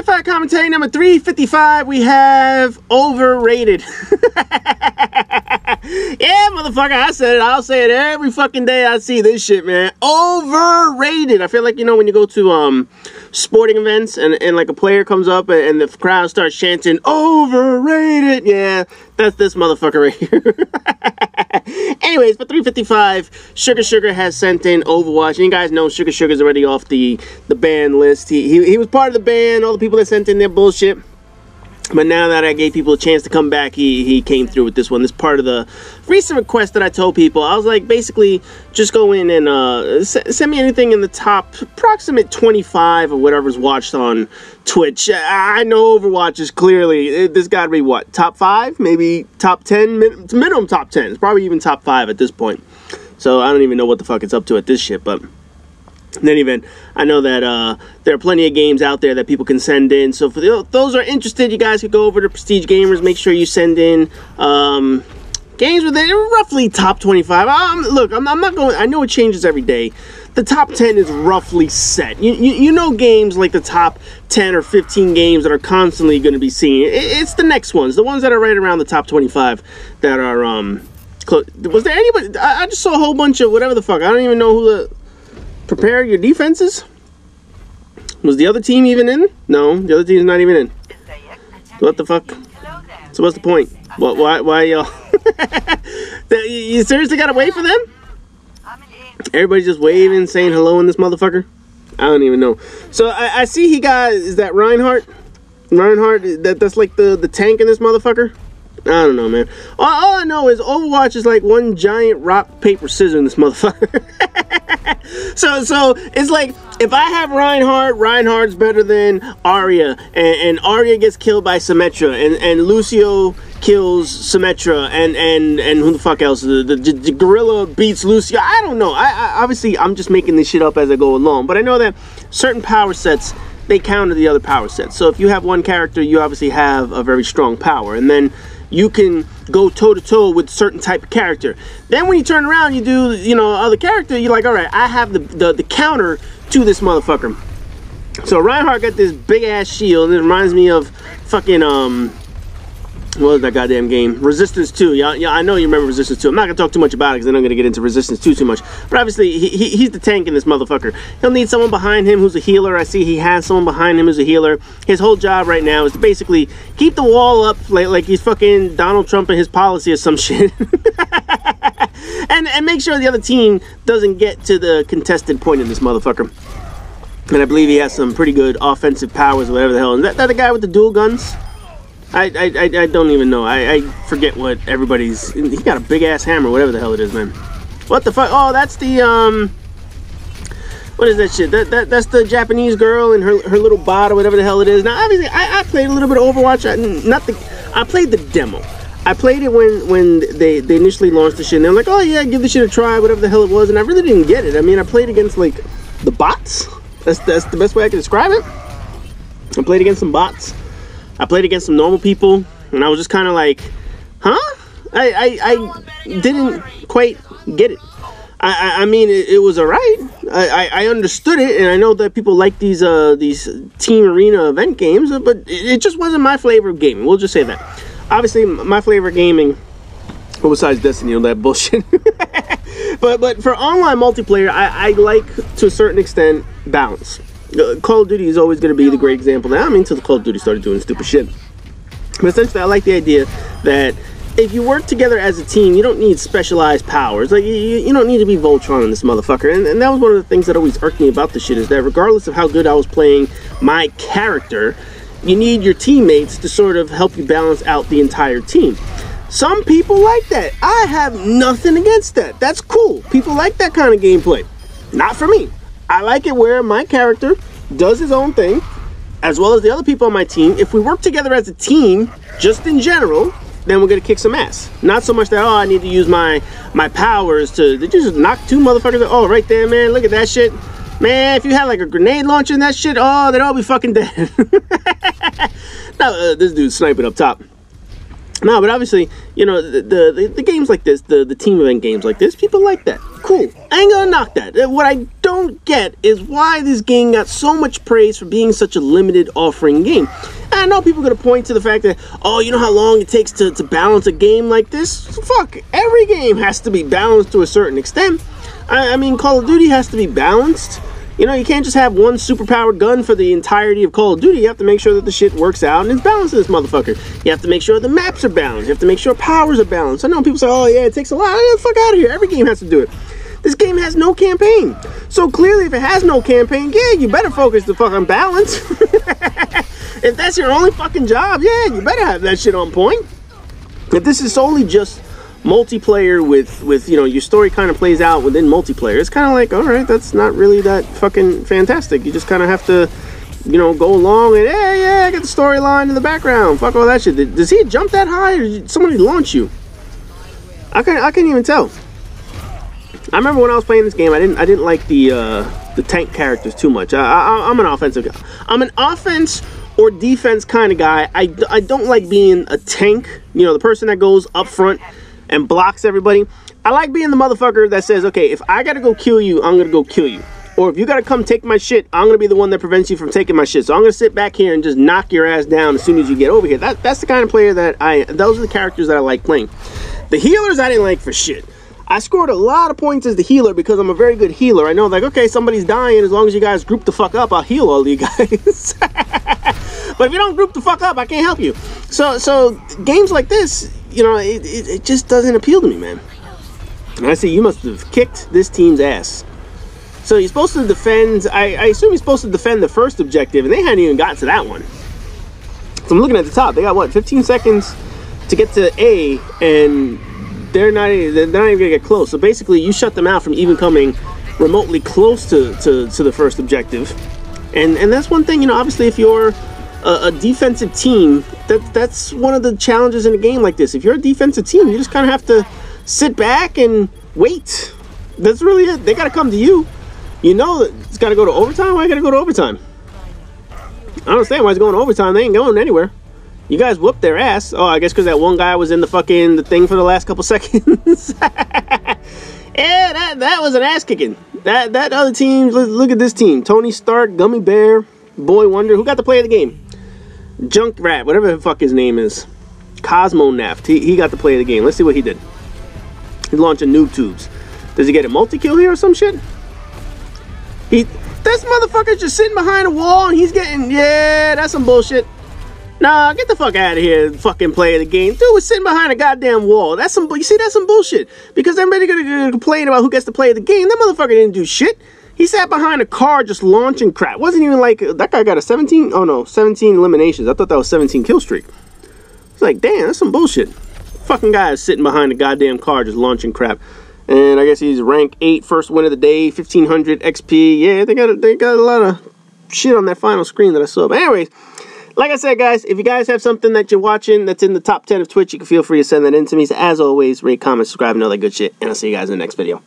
Spitfire commentary number 355, we have overrated. Yeah, motherfucker, I said it. I'll say it every fucking day I see this shit, man. Overrated. I feel like, you know, when you go to sporting events and like a player comes up and the crowd starts chanting, overrated. Yeah, that's this motherfucker right here. Anyways, for 355, SugarSugar has sent in Overwatch. And you guys know SugarSugar's already off the ban list. He was part of the ban, all the people that sent in their bullshit. But now that I gave people a chance to come back, he came through with this one. This part of the recent request that I told people. I was like, basically, just go in and send me anything in the top approximate 25 or whatever's watched on Twitch. I know Overwatch is clearly, this got to be what, top 5? Maybe top 10? Minimum top 10. It's probably even top 5 at this point. So I don't even know what the fuck it's up to at this shit, but... in any event, I know that there are plenty of games out there that people can send in. So for those who are interested, you guys could go over to Prestige Gamers. Make sure you send in games with roughly top 25. Look, I'm not going... I know it changes every day. The top 10 is roughly set. You know games like the top 10 or 15 games that are constantly going to be seen. It's the next ones. The ones that are right around the top 25 that are... Was there anybody... I just saw a whole bunch of whatever the fuck. I don't even know who the... Prepare your defenses? Was the other team even in? No, the other team's not even in. What the fuck? So what's the point? Why y'all? You seriously gotta wait for them? Everybody's just waving, saying hello in this motherfucker? I don't even know. So I see he got, is that Reinhardt? Reinhardt, that's like the tank in this motherfucker? I don't know, man. All I know is Overwatch is like one giant rock, paper, scissors in this motherfucker. So it's like, if I have Reinhardt, Reinhardt's better than Arya, and Arya gets killed by Symmetra, and Lucio kills Symmetra, and who the fuck else? The gorilla beats Lucio. I don't know. I obviously, I'm just making this shit up as I go along, but I know that certain power sets, they counter the other power sets. So if you have one character, you obviously have a very strong power, and then you can go toe-to-toe with certain type of character. Then when you turn around, you do, you know, other character, you're like, all right, I have the counter to this motherfucker. So Reinhardt got this big-ass shield. It reminds me of fucking, what was that goddamn game? Resistance 2. Yeah, I know you remember Resistance 2. I'm not going to talk too much about it because I'm not going to get into Resistance 2 too much. But obviously, he's the tank in this motherfucker. He'll need someone behind him who's a healer. I see he has someone behind him who's a healer. His whole job right now is to basically keep the wall up like he's fucking Donald Trump and his policy or some shit. and make sure the other team doesn't get to the contested point in this motherfucker. And I believe he has some pretty good offensive powers or whatever the hell. Is that the guy with the dual guns? I don't even know. I forget what everybody's... He got a big-ass hammer, whatever the hell it is, man. What the fuck? Oh, that's the, what is that shit? That's the Japanese girl and her little bot or whatever the hell it is. Now, obviously, I played a little bit of Overwatch. I played the demo. I played it when they initially launched the shit, and they're like, oh, yeah, give this shit a try, whatever the hell it was, and I really didn't get it. I mean, I played against, like, the bots. That's the best way I can describe it. I played against some bots. I played against some normal people, and I was just kind of like, huh? I didn't quite get it. I mean, it was alright. I understood it, and I know that people like these Team Arena event games, but it just wasn't my flavor of gaming. We'll just say that. Obviously, my flavor of gaming, well, besides Destiny, all that bullshit. but for online multiplayer, I like, to a certain extent, balance. Call of Duty is always going to be the great example now. I mean, until Call of Duty started doing stupid shit. But essentially, I like the idea that if you work together as a team, you don't need specialized powers. Like, you don't need to be Voltron in this motherfucker. And that was one of the things that always irked me about this shit, is that regardless of how good I was playing my character, you need your teammates to sort of help you balance out the entire team. Some people like that. I have nothing against that. That's cool. People like that kind of gameplay. Not for me. I like it where my character does his own thing, as well as the other people on my team. If we work together as a team, just in general, then we're gonna kick some ass. Not so much that, oh, I need to use my powers to... Did you just knock two motherfuckers? Oh, right there, man. Look at that shit. Man, if you had like a grenade launcher in that shit, oh, they'd all be fucking dead. No, this dude's sniping up top. No, but obviously, you know, the games like this, the team event games like this, people like that. cool. I ain't gonna knock that. What I don't get is why this game got so much praise for being such a limited offering game. And I know people are gonna point to the fact that, oh, you know how long it takes to balance a game like this? Fuck, every game has to be balanced to a certain extent. I mean, Call of Duty has to be balanced. You know, you can't just have one superpowered gun for the entirety of Call of Duty. You have to make sure that the shit works out and it's balanced in this motherfucker. You have to make sure the maps are balanced. You have to make sure powers are balanced. I know people say, oh yeah, it takes a lot. Get the fuck out of here. Every game has to do it. This game has no campaign. So clearly, if it has no campaign, yeah, you better focus the fuck on balance. If that's your only fucking job, yeah, you better have that shit on point. If this is solely just multiplayer with you know, your story kind of plays out within multiplayer, it's kind of like, all right, that's not really that fucking fantastic. You just kind of have to, you know, go along and yeah, I got the storyline in the background. Fuck all that shit. Does he jump that high, or did somebody launch you? I can't even tell. I remember when I was playing this game, I didn't like the tank characters too much. I'm an offensive guy. I'm an offense or defense kind of guy. I don't like being a tank. You know, the person that goes up front and blocks everybody. I like being the motherfucker that says, okay, if I gotta go kill you, I'm gonna go kill you. Or if you gotta come take my shit, I'm gonna be the one that prevents you from taking my shit. So I'm gonna sit back here and just knock your ass down as soon as you get over here. That's the kind of player that those are the characters that I like playing. The healers I didn't like for shit. I scored a lot of points as the healer because I'm a very good healer. I know, like, okay, somebody's dying. As long as you guys group the fuck up, I'll heal all of you guys. But if you don't group the fuck up, I can't help you. So games like this, you know, it just doesn't appeal to me, man. And I say, you must have kicked this team's ass. So you're supposed to defend, I assume you're supposed to defend the first objective, and they hadn't even gotten to that one. So I'm looking at the top. They got, what, 15 seconds to get to A, and they're not even gonna get close. So basically, you shut them out from even coming remotely close to the first objective. And that's one thing, you know, obviously if you're a defensive team, that's one of the challenges in a game like this. If you're a defensive team, you just kind of have to sit back and wait. That's really it. They got to come to you. You know that it's got to go to overtime. Why got to go to overtime? I don't understand why it's going to overtime. They ain't going anywhere. You guys whooped their ass. Oh, I guess because that one guy was in the thing for the last couple seconds. Yeah, that was an ass kicking. That other team, look at this team. Tony Stark, Gummy Bear, Boy Wonder. Who got to play the game? Junkrat, whatever the fuck his name is. Cosmo Naft. He got to play the game. Let's see what he did. He's launching noob tubes. Does he get a multi-kill here or some shit? This motherfucker's just sitting behind a wall and he's getting, yeah, that's some bullshit. Nah, get the fuck out of here, fucking play the game. Dude was sitting behind a goddamn wall. That's some, you see, that's some bullshit. Because everybody gonna complain about who gets to play the game. That motherfucker didn't do shit. He sat behind a car just launching crap. Wasn't even like, that guy got a 17 eliminations. I thought that was 17 kill streak. It's like, damn, that's some bullshit. Fucking guy is sitting behind a goddamn car just launching crap. And I guess he's rank 8, first win of the day, 1500 XP. Yeah, they got a lot of shit on that final screen that I saw. But anyways, like I said, guys, if you guys have something that you're watching that's in the top 10 of Twitch, you can feel free to send that in to me. So as always, rate, comment, subscribe, and all that good shit. And I'll see you guys in the next video.